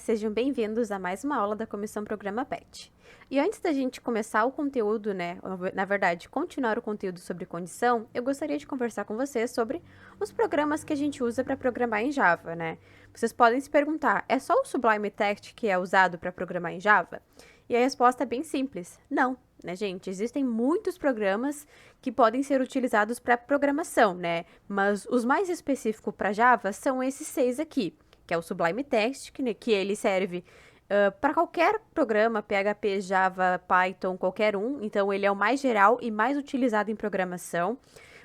sejam bem-vindos a mais uma aula da Comissão Programa PET. E antes da gente começar o conteúdo, na verdade, continuar o conteúdo sobre condição, eu gostaria de conversar com vocês sobre os programas que a gente usa para programar em Java, Vocês podem se perguntar, é só o Sublime Text que é usado para programar em Java? E a resposta é bem simples, não, gente? Existem muitos programas que podem ser utilizados para programação, Mas os mais específicos para Java são esses 6 aqui, que é o Sublime Text, que ele serve para qualquer programa, PHP, Java, Python, qualquer um. Então, ele é o mais geral e mais utilizado em programação.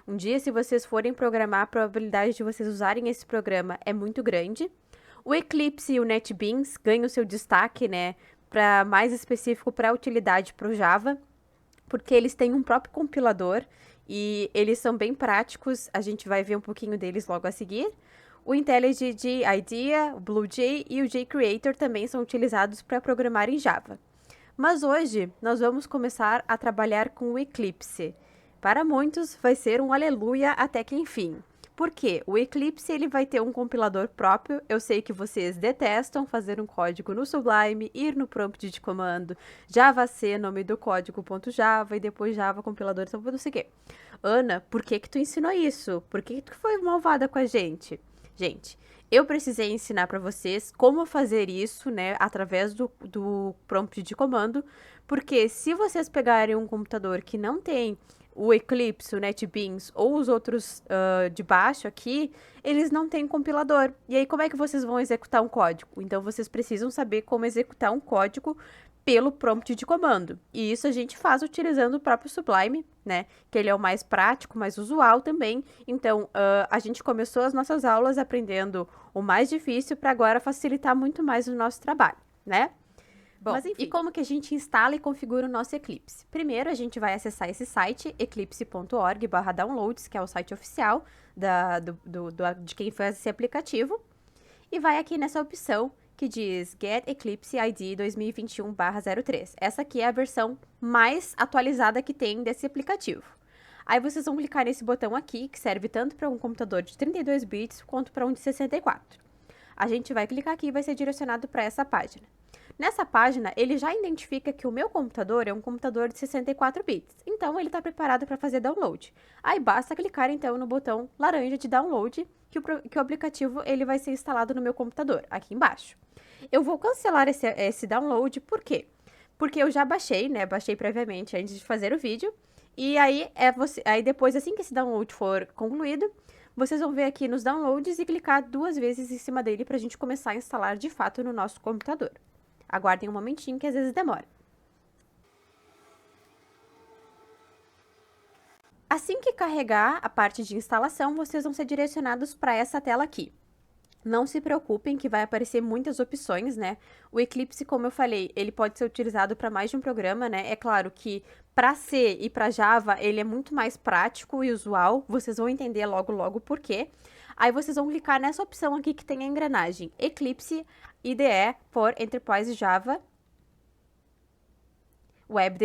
Um dia, se vocês forem programar, a probabilidade de vocês usarem esse programa é muito grande. O Eclipse e o NetBeans ganham seu destaque, para mais específico para a utilidade para o Java, porque eles têm um próprio compilador e eles são bem práticos. A gente vai ver um pouquinho deles logo a seguir. O IntelliJ IDEA, o BlueJ e o JCreator também são utilizados para programar em Java. Mas hoje nós vamos começar a trabalhar com o Eclipse. Para muitos vai ser um aleluia até que enfim. Por quê? O Eclipse ele vai ter um compilador próprio. Eu sei que vocês detestam fazer um código no Sublime, ir no prompt de comando, javac, nome do código, .java, e depois Java, compilador, então não sei o quê. Ana, por que tu ensinou isso? Por que tu foi malvada com a gente? Gente, eu precisei ensinar para vocês como fazer isso, através do prompt de comando, porque se vocês pegarem um computador que não tem o Eclipse, o NetBeans ou os outros de baixo aqui, eles não têm compilador. E aí, como é que vocês vão executar um código? Então, vocês precisam saber como executar um código pelo prompt de comando. E isso a gente faz utilizando o próprio Sublime, que ele é o mais prático, mais usual também. Então, a gente começou as nossas aulas aprendendo o mais difícil para agora facilitar muito mais o nosso trabalho, Bom, mas enfim, e como que a gente instala e configura o nosso Eclipse? Primeiro, a gente vai acessar esse site, eclipse.org/downloads, que é o site oficial de quem faz esse aplicativo, e vai aqui nessa opção que diz Get Eclipse ID 2021/03. Essa aqui é a versão mais atualizada que tem desse aplicativo. Aí vocês vão clicar nesse botão aqui, que serve tanto para um computador de 32 bits quanto para um de 64. A gente vai clicar aqui e vai ser direcionado para essa página. Nessa página, ele já identifica que o meu computador é um computador de 64 bits, então ele está preparado para fazer download. Aí basta clicar então no botão laranja de download, que o aplicativo ele vai ser instalado no meu computador, aqui embaixo. Eu vou cancelar esse download, por quê? Porque eu já baixei, baixei previamente antes de fazer o vídeo, e aí, aí depois, assim que esse download for concluído, vocês vão ver aqui nos downloads e clicar 2 vezes em cima dele para a gente começar a instalar de fato no nosso computador. Aguardem um momentinho que às vezes demora. Assim que carregar a parte de instalação, vocês vão ser direcionados para essa tela aqui. Não se preocupem que vai aparecer muitas opções, O Eclipse, como eu falei, ele pode ser utilizado para mais de um programa, É claro que para C e para Java, ele é muito mais prático e usual. Vocês vão entender logo por quê. Aí vocês vão clicar nessa opção aqui que tem a engrenagem Eclipse IDE for Enterprise Java Web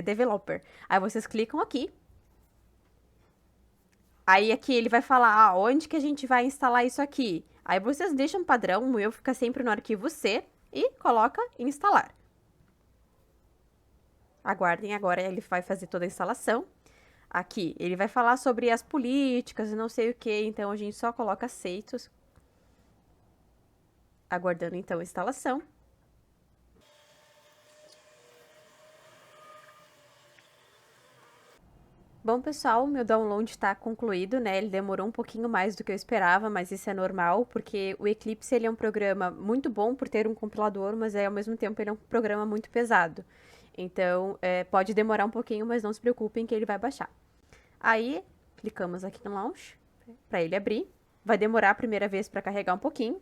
Developer. Aí vocês clicam aqui. Aí aqui ele vai falar, onde que a gente vai instalar isso aqui? Aí vocês deixam padrão, o meu fica sempre no arquivo C e coloca instalar. Aguardem, agora ele vai fazer toda a instalação. Aqui, ele vai falar sobre as políticas e não sei o que, então a gente só coloca aceitos. Aguardando então a instalação. Bom, pessoal, meu download está concluído, Ele demorou um pouquinho mais do que eu esperava, mas isso é normal, porque o Eclipse ele é um programa muito bom por ter um compilador, mas ao mesmo tempo ele é um programa muito pesado. Então, pode demorar um pouquinho, mas não se preocupem que ele vai baixar. Aí, clicamos aqui no Launch, para ele abrir. Vai demorar a primeira vez para carregar um pouquinho.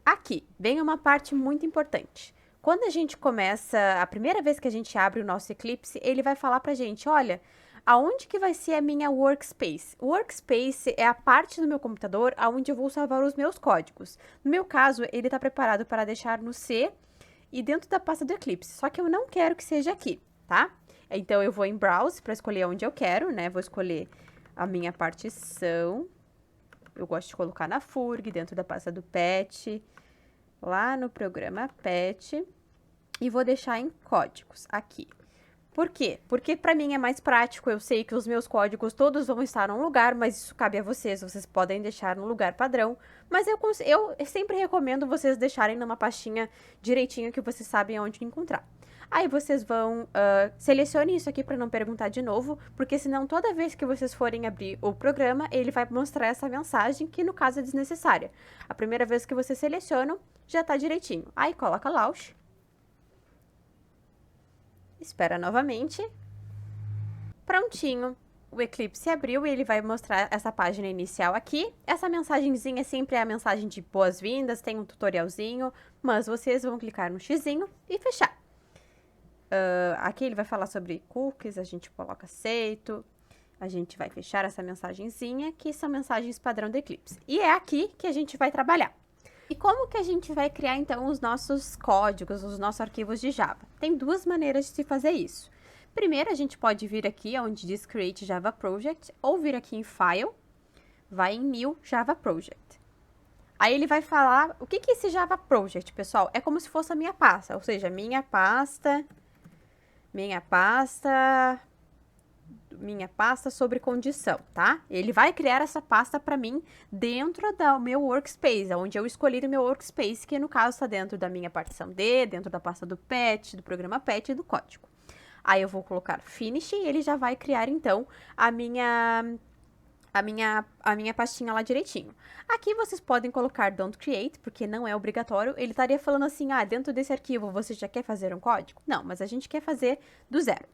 Aqui, vem uma parte muito importante. Quando a gente começa, a primeira vez que a gente abre o nosso Eclipse, ele vai falar pra gente, olha, aonde que vai ser a minha workspace? O workspace é a parte do meu computador onde eu vou salvar os meus códigos. No meu caso, ele está preparado para deixar no C e dentro da pasta do Eclipse, só que eu não quero que seja aqui, tá? Então, eu vou em Browse para escolher onde eu quero, Vou escolher a minha partição. Eu gosto de colocar na FURG, dentro da pasta do PET, lá no programa PET, e vou deixar em códigos aqui. Por quê? Porque para mim é mais prático, eu sei que os meus códigos todos vão estar num lugar, mas isso cabe a vocês podem deixar no lugar padrão, mas eu sempre recomendo vocês deixarem numa pastinha direitinho que vocês sabem onde encontrar. Aí vocês vão, selecione isso aqui para não perguntar de novo, porque senão toda vez que vocês forem abrir o programa, ele vai mostrar essa mensagem, que no caso é desnecessária. A primeira vez que vocês selecionam, já tá direitinho. Aí coloca Launch. Espera novamente. Prontinho. O Eclipse abriu e ele vai mostrar essa página inicial aqui. Essa mensagenzinha sempre é a mensagem de boas-vindas, tem um tutorialzinho, mas vocês vão clicar no xizinho e fechar. Aqui ele vai falar sobre cookies, a gente coloca aceito. A gente vai fechar essa mensagenzinha, que são mensagens padrão do Eclipse. E é aqui que a gente vai trabalhar. E como que a gente vai criar, então, os nossos códigos, os nossos arquivos de Java? Tem duas maneiras de se fazer isso. Primeiro, a gente pode vir aqui, onde diz Create Java Project, ou vir aqui em File, vai em New Java Project. Aí ele vai falar, o que é esse Java Project, pessoal? É como se fosse a minha pasta, ou seja, minha pasta sobre condição, tá? Ele vai criar essa pasta para mim dentro do meu workspace, onde eu escolhi o meu workspace, que no caso está dentro da minha partição D, dentro da pasta do PET, do programa PET e do código. Aí eu vou colocar Finish e ele já vai criar, então, a minha pastinha lá direitinho. Aqui vocês podem colocar Don't Create, porque não é obrigatório. Ele estaria falando assim, dentro desse arquivo você já quer fazer um código? Não, mas a gente quer fazer do zero.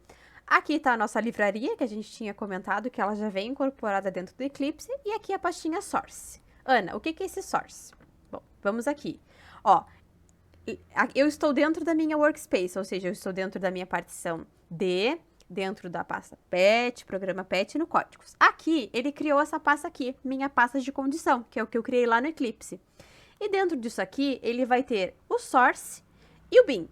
Aqui está a nossa livraria, que a gente tinha comentado, que ela já vem incorporada dentro do Eclipse. E aqui a pastinha Source. Ana, o que é esse Source? Bom, vamos aqui. Ó, eu estou dentro da minha workspace, ou seja, eu estou dentro da minha partição D, dentro da pasta PET, programa PET no códigos. Aqui, ele criou essa pasta aqui, minha pasta de condição, que é o que eu criei lá no Eclipse. E dentro disso aqui, ele vai ter o Source e o bin.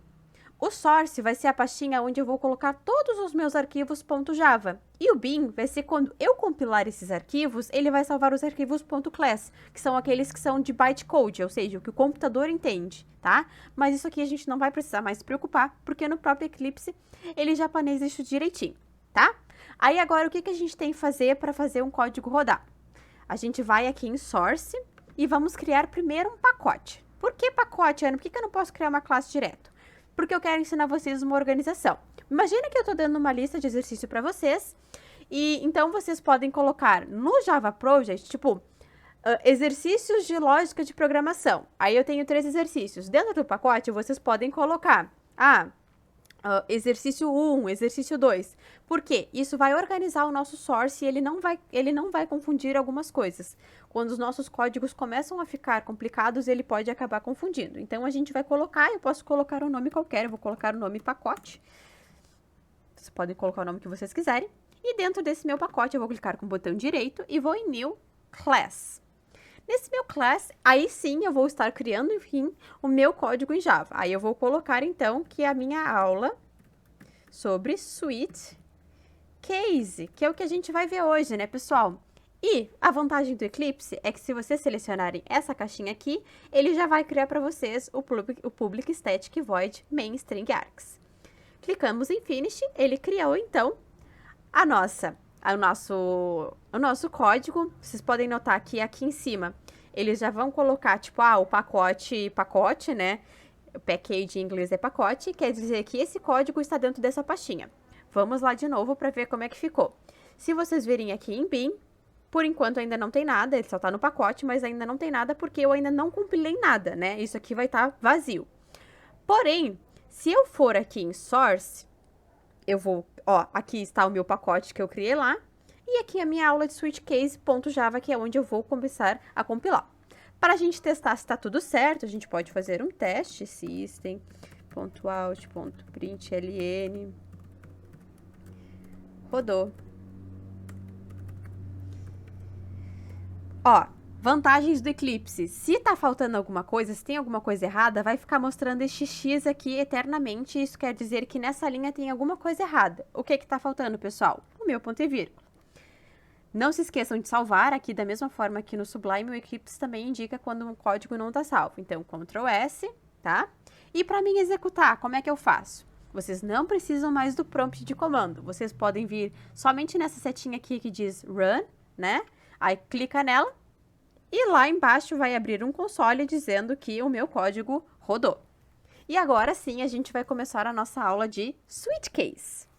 O Source vai ser a pastinha onde eu vou colocar todos os meus arquivos .java. E o bin vai ser quando eu compilar esses arquivos, ele vai salvar os arquivos .class, que são aqueles que são de bytecode, ou seja, o que o computador entende, tá? Mas isso aqui a gente não vai precisar mais se preocupar, porque no próprio Eclipse ele já planeja isso direitinho, tá? Aí agora o que a gente tem que fazer para fazer um código rodar? A gente vai aqui em Source e vamos criar primeiro um pacote. Por que pacote, Ana? Por que eu não posso criar uma classe direto? Porque eu quero ensinar vocês uma organização. Imagina que eu estou dando uma lista de exercício para vocês, e então vocês podem colocar no Java Project, tipo, exercícios de lógica de programação. Aí eu tenho 3 exercícios. Dentro do pacote, vocês podem colocar, exercício 1, exercício 2. Por quê? Isso vai organizar o nosso source e ele não vai confundir algumas coisas. Quando os nossos códigos começam a ficar complicados, ele pode acabar confundindo. Então, a gente vai colocar, eu posso colocar um nome qualquer, eu vou colocar o nome pacote. Vocês podem colocar o nome que vocês quiserem. E dentro desse meu pacote, eu vou clicar com o botão direito e vou em New Class. Nesse meu class, aí sim eu vou estar criando, enfim, o meu código em Java. Aí eu vou colocar, então, que é a minha aula sobre Switch Case, que é o que a gente vai ver hoje, né, pessoal? E a vantagem do Eclipse é que se vocês selecionarem essa caixinha aqui, ele já vai criar para vocês o Public Static Void Main String Args. Clicamos em Finish, ele criou, então, o nosso código. Vocês podem notar que aqui em cima, eles já vão colocar, tipo, o pacote, né? O package em inglês é pacote, quer dizer que esse código está dentro dessa pastinha. Vamos lá de novo para ver como é que ficou. Se vocês virem aqui em bin, por enquanto ainda não tem nada, ele só está no pacote, mas ainda não tem nada porque eu ainda não compilei nada, né? Isso aqui vai estar vazio. Porém, se eu for aqui em Source, eu vou, aqui está o meu pacote que eu criei lá, e aqui a minha aula de switchcase.java, que é onde eu vou começar a compilar. Para a gente testar se está tudo certo, a gente pode fazer um teste, system.out.println, rodou. Vantagens do Eclipse. Se tá faltando alguma coisa, se tem alguma coisa errada, vai ficar mostrando este X aqui eternamente. Isso quer dizer que nessa linha tem alguma coisa errada. O que tá faltando, pessoal? O meu ponto e vírgula. Não se esqueçam de salvar aqui da mesma forma que no Sublime, o Eclipse também indica quando um código não está salvo. Então, Ctrl S, tá? E para mim executar, como é que eu faço? Vocês não precisam mais do prompt de comando. Vocês podem vir somente nessa setinha aqui que diz Run, né? Aí clica nela e lá embaixo vai abrir um console dizendo que o meu código rodou. E agora sim a gente vai começar a nossa aula de Switch Case.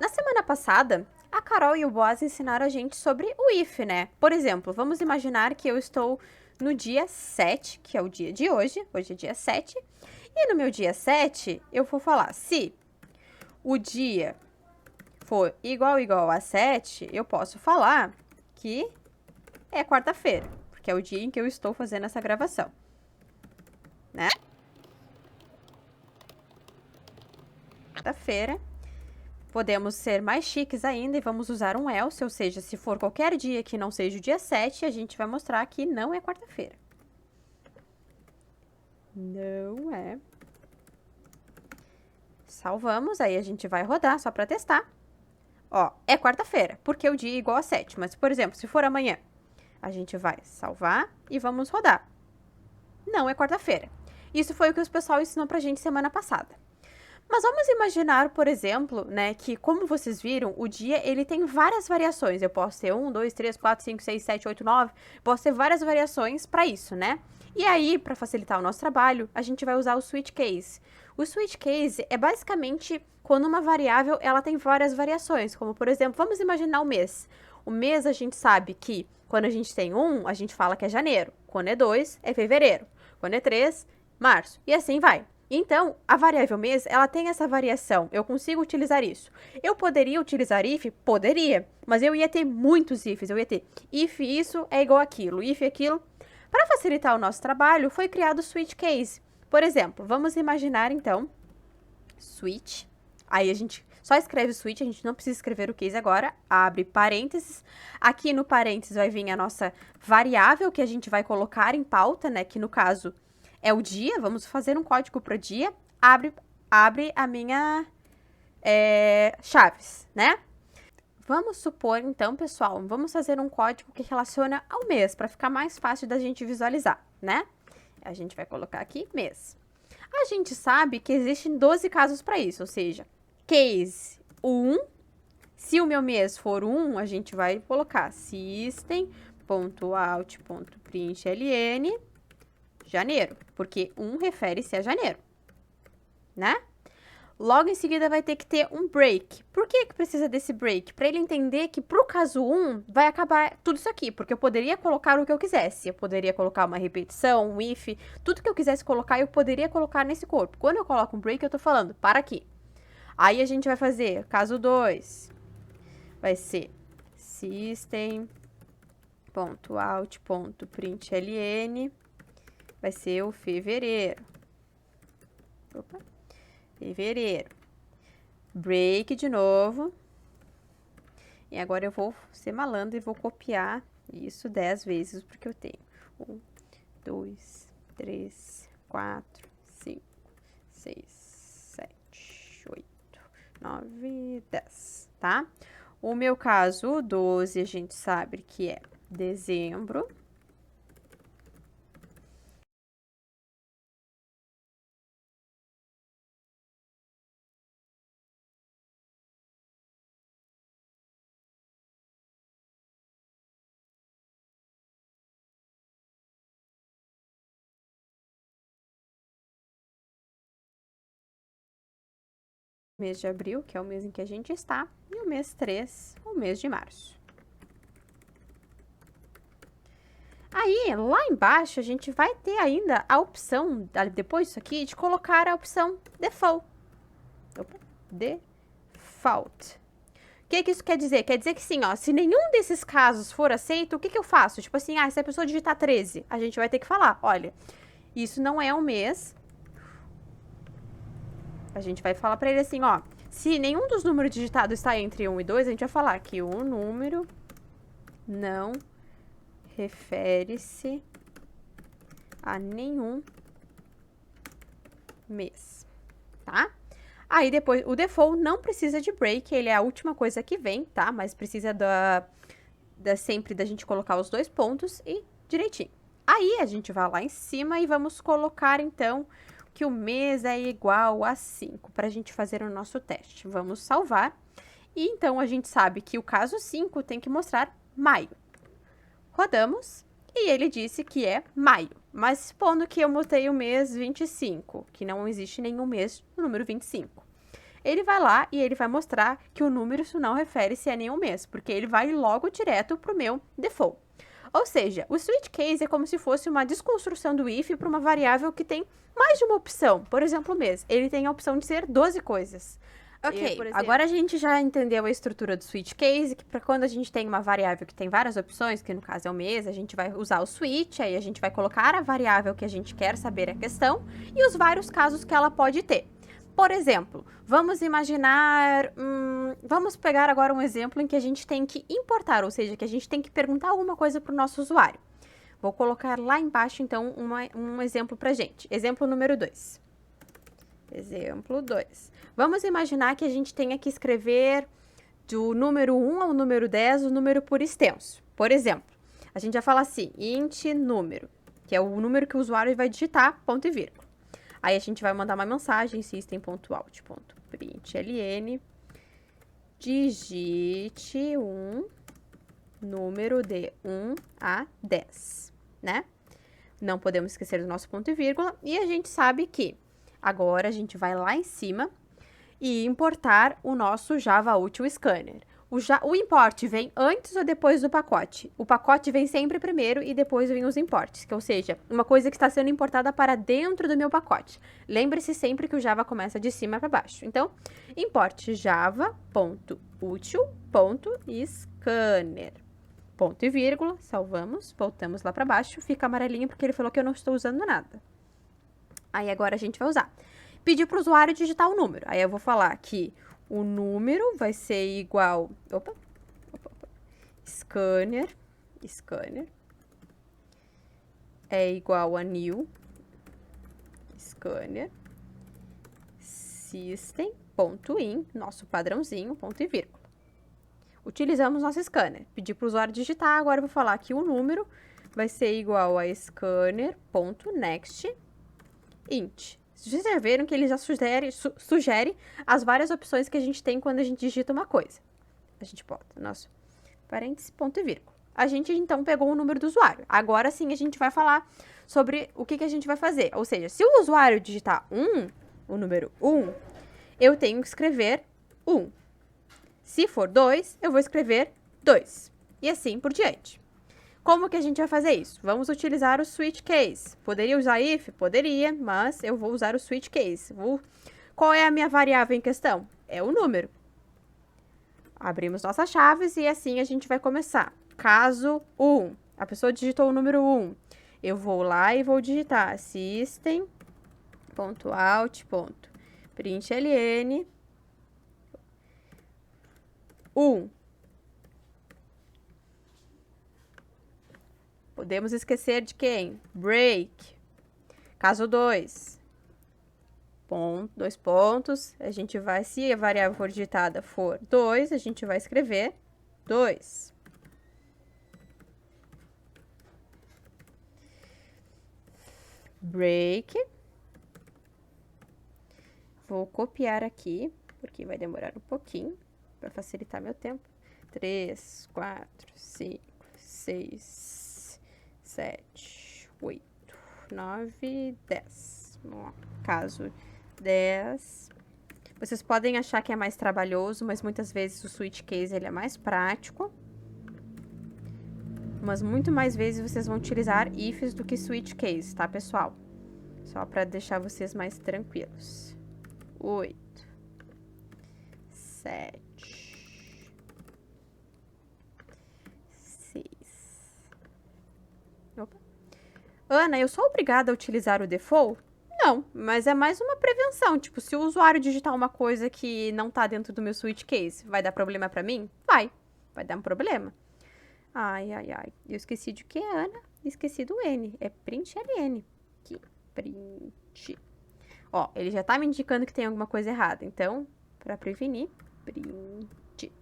Na semana passada, a Carol e o Boaz ensinaram a gente sobre o if, né? Por exemplo, vamos imaginar que eu estou no dia 7, que é o dia de hoje é dia 7, e no meu dia 7, eu vou falar, se o dia for igual a 7, eu posso falar que é quarta-feira, porque é o dia em que eu estou fazendo essa gravação, né? Quarta-feira. Podemos ser mais chiques ainda e vamos usar um else, ou seja, se for qualquer dia que não seja o dia 7, a gente vai mostrar que não é quarta-feira. Não é. Salvamos, aí a gente vai rodar só para testar. Ó, é quarta-feira, porque o dia é igual a 7, mas, por exemplo, se for amanhã, a gente vai salvar e vamos rodar. Não é quarta-feira. Isso foi o que o pessoal ensinou pra gente semana passada. Mas vamos imaginar, por exemplo, né, que como vocês viram, o dia ele tem várias variações. Eu posso ter 1, 2, 3, 4, 5, 6, 7, 8, 9. Posso ter várias variações para isso, né? E aí, para facilitar o nosso trabalho, a gente vai usar o switch case. O switch case é basicamente quando uma variável ela tem várias variações. Como, por exemplo, vamos imaginar o mês. O mês a gente sabe que quando a gente tem 1, a gente fala que é janeiro. Quando é 2, é fevereiro. Quando é 3, março. E assim vai. Então, a variável mês, ela tem essa variação. Eu consigo utilizar isso. Eu poderia utilizar if? Poderia. Mas eu ia ter muitos ifs. Eu ia ter if isso é igual aquilo, if aquilo. Para facilitar o nosso trabalho, foi criado o switch case. Por exemplo, vamos imaginar, então, switch. Aí a gente só escreve switch, a gente não precisa escrever o case agora. Abre parênteses. Aqui no parênteses vai vir a nossa variável que a gente vai colocar em pauta, né? Que no caso é o dia, vamos fazer um código para o dia, abre a minha chaves, né? Vamos supor, então, pessoal, vamos fazer um código que relaciona ao mês, para ficar mais fácil da gente visualizar, né? A gente vai colocar aqui mês. A gente sabe que existem 12 casos para isso, ou seja, case 1, se o meu mês for 1, a gente vai colocar system.out.println janeiro, porque 1 refere-se a janeiro, né? Logo em seguida vai ter que ter um break. Por que precisa desse break? Para ele entender que pro caso 1 vai acabar tudo isso aqui, porque eu poderia colocar o que eu quisesse. Eu poderia colocar uma repetição, um if, tudo que eu quisesse colocar, eu poderia colocar nesse corpo. Quando eu coloco um break, eu tô falando, para aqui. Aí a gente vai fazer, caso 2, vai ser system.out.println, vai ser o fevereiro. Opa. Fevereiro. Break de novo. E agora eu vou ser malandro e vou copiar isso 10 vezes, porque eu tenho 1, 2, 3, 4, 5, 6, 7, 8, 9, 10, tá? O meu caso, o 12, a gente sabe que é dezembro. Mês de abril, que é o mês em que a gente está, e o mês 3, o mês de março. Aí, lá embaixo, a gente vai ter ainda a opção, depois disso aqui, de colocar a opção default. Opa, default. O que isso quer dizer? Quer dizer que sim, ó, se nenhum desses casos for aceito, o que eu faço? Tipo assim, se a pessoa digitar 13, a gente vai ter que falar, olha, isso não é um mês. A gente vai falar pra ele assim, ó, se nenhum dos números digitados está entre 1 e 2, a gente vai falar que o número não refere-se a nenhum mês, tá? Aí depois, o default não precisa de break, ele é a última coisa que vem, tá? Mas precisa sempre da gente colocar os 2 pontos e direitinho. Aí a gente vai lá em cima e vamos colocar então que o mês é igual a 5 para a gente fazer o nosso teste. Vamos salvar. E então a gente sabe que o caso 5 tem que mostrar maio. Rodamos e ele disse que é maio. Mas supondo que eu botei o mês 25, que não existe nenhum mês no número 25. Ele vai lá e ele vai mostrar que o número não refere-se a nenhum mês, porque ele vai logo direto para o meu default. Ou seja, o switch case é como se fosse uma desconstrução do if para uma variável que tem mais de uma opção. Por exemplo, o mês. Ele tem a opção de ser 12 coisas. Ok, agora a gente já entendeu a estrutura do switch case, que para quando a gente tem uma variável que tem várias opções, que no caso é o mês, a gente vai usar o switch, aí a gente vai colocar a variável que a gente quer saber a questão e os vários casos que ela pode ter. Por exemplo, vamos imaginar, vamos pegar agora um exemplo em que a gente tem que importar, ou seja, que a gente tem que perguntar alguma coisa para o nosso usuário. Vou colocar lá embaixo, então, um exemplo para gente. Exemplo número 2. Exemplo 2. Vamos imaginar que a gente tenha que escrever do número 1 ao número 10 o número por extenso. Por exemplo, a gente vai falar assim, int número, que é o número que o usuário vai digitar, ponto e vírgula. Aí a gente vai mandar uma mensagem, system.out.println, digite um número de 1 a 10, né? Não podemos esquecer do nosso ponto e vírgula. E a gente sabe que agora a gente vai lá em cima e importar o nosso Java Util Scanner. O import vem antes ou depois do pacote? O pacote vem sempre primeiro e depois vem os imports, que, ou seja, uma coisa que está sendo importada para dentro do meu pacote. Lembre-se sempre que o Java começa de cima para baixo. Então, import java.util.scanner. Ponto e vírgula, salvamos, voltamos lá para baixo, fica amarelinho porque ele falou que eu não estou usando nada. Aí agora a gente vai usar. Pedir para o usuário digitar o número. Aí eu vou falar que o número vai ser igual... Scanner é igual a new scanner system.in, nosso padrãozinho, ponto e vírgula. Utilizamos nosso scanner. Pedi para o usuário digitar, agora eu vou falar que o número vai ser igual a scanner.next int. Vocês já viram que ele já sugere as várias opções que a gente tem quando a gente digita uma coisa. A gente bota nosso parênteses, ponto e vírgula. A gente, então, pegou o número do usuário. Agora sim, a gente vai falar sobre o que a gente vai fazer. Ou seja, se o usuário digitar o número 1, eu tenho que escrever 1. Se for 2, eu vou escrever 2. E assim por diante. Como que a gente vai fazer isso? Vamos utilizar o switch case. Poderia usar if? Poderia, mas eu vou usar o switch case. Qual é a minha variável em questão? É o número. Abrimos nossas chaves e assim a gente vai começar. Caso 1. A pessoa digitou o número 1. Eu vou lá e vou digitar system.out.println 1. Podemos esquecer de quem? Break. Caso 2. 2 pontos. A gente vai, se a variável for digitada for 2, a gente vai escrever 2. Break. Vou copiar aqui, porque vai demorar um pouquinho, para facilitar meu tempo. 3, 4, 5, 6, 7, 8, 9, 10. No caso 10. Vocês podem achar que é mais trabalhoso, mas muitas vezes o switch case ele é mais prático. Mas muito mais vezes vocês vão utilizar ifs do que switch case, tá, pessoal? Só para deixar vocês mais tranquilos. 8, 7, 6. Opa. Ana, eu sou obrigada a utilizar o default? Não, mas é mais uma prevenção. Tipo, se o usuário digitar uma coisa que não tá dentro do meu switch case, vai dar problema para mim? Vai dar um problema. Ai. Eu esqueci de que é, Ana? Esqueci do N. É println. Aqui, print. Ó, ele já tá me indicando que tem alguma coisa errada. Então, para prevenir, print.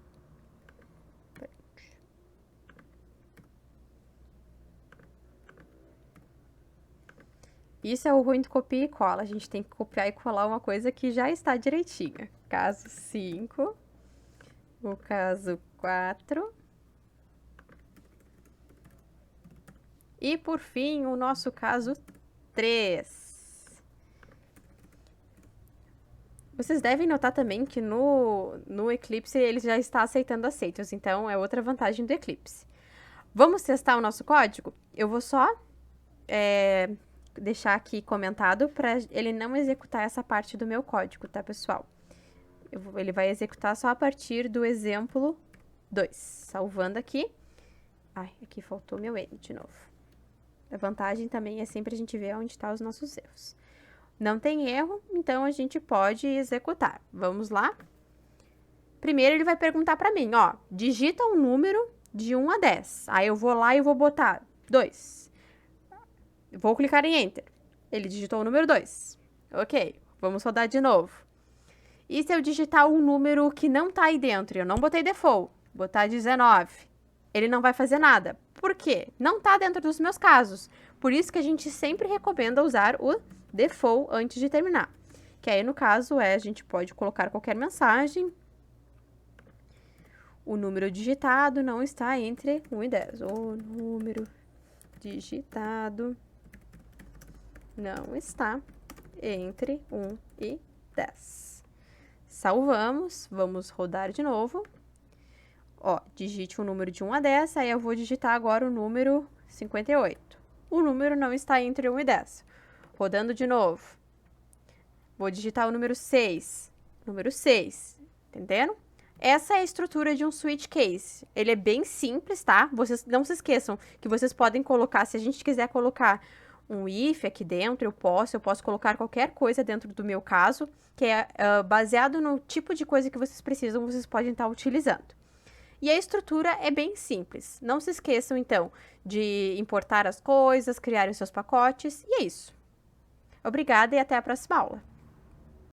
Isso é o ruim do copia e cola. A gente tem que copiar e colar uma coisa que já está direitinha. Caso 5, o caso 4. E, por fim, o nosso caso 3. Vocês devem notar também que no Eclipse ele já está aceitando aceitos, então é outra vantagem do Eclipse. Vamos testar o nosso código? Eu vou só deixar aqui comentado para ele não executar essa parte do meu código, tá, pessoal? Ele vai executar só a partir do exemplo 2. Salvando aqui. Ai, aqui faltou meu N de novo. A vantagem também é sempre a gente ver onde estão os nossos erros. Não tem erro, então a gente pode executar. Vamos lá? Primeiro ele vai perguntar para mim, ó, digita um número de 1 a 10. Aí eu vou lá e vou botar 2. Vou clicar em Enter. Ele digitou o número 2. Ok, vamos rodar de novo. E se eu digitar um número que não tá aí dentro? Eu não botei default, botar 19. Ele não vai fazer nada. Por quê? Não tá dentro dos meus casos. Por isso que a gente sempre recomenda usar o default antes de terminar. Que aí, no caso, a gente pode colocar qualquer mensagem. O número digitado não está entre 1 e 10. O número digitado não está entre 1 e 10. Salvamos, vamos rodar de novo. Ó, digite um número de 1 a 10, aí eu vou digitar agora o número 58. O número não está entre 1 e 10. Rodando de novo. Vou digitar o número 6. Número 6, entendendo? Essa é a estrutura de um switch case. Ele é bem simples, tá? Vocês não se esqueçam que vocês podem colocar, se a gente quiser colocar um if aqui dentro, eu posso colocar qualquer coisa dentro do meu caso, que é baseado no tipo de coisa que vocês precisam, vocês podem estar utilizando. E a estrutura é bem simples. Não se esqueçam, então, de importar as coisas, criar os seus pacotes, e é isso. Obrigada e até a próxima aula.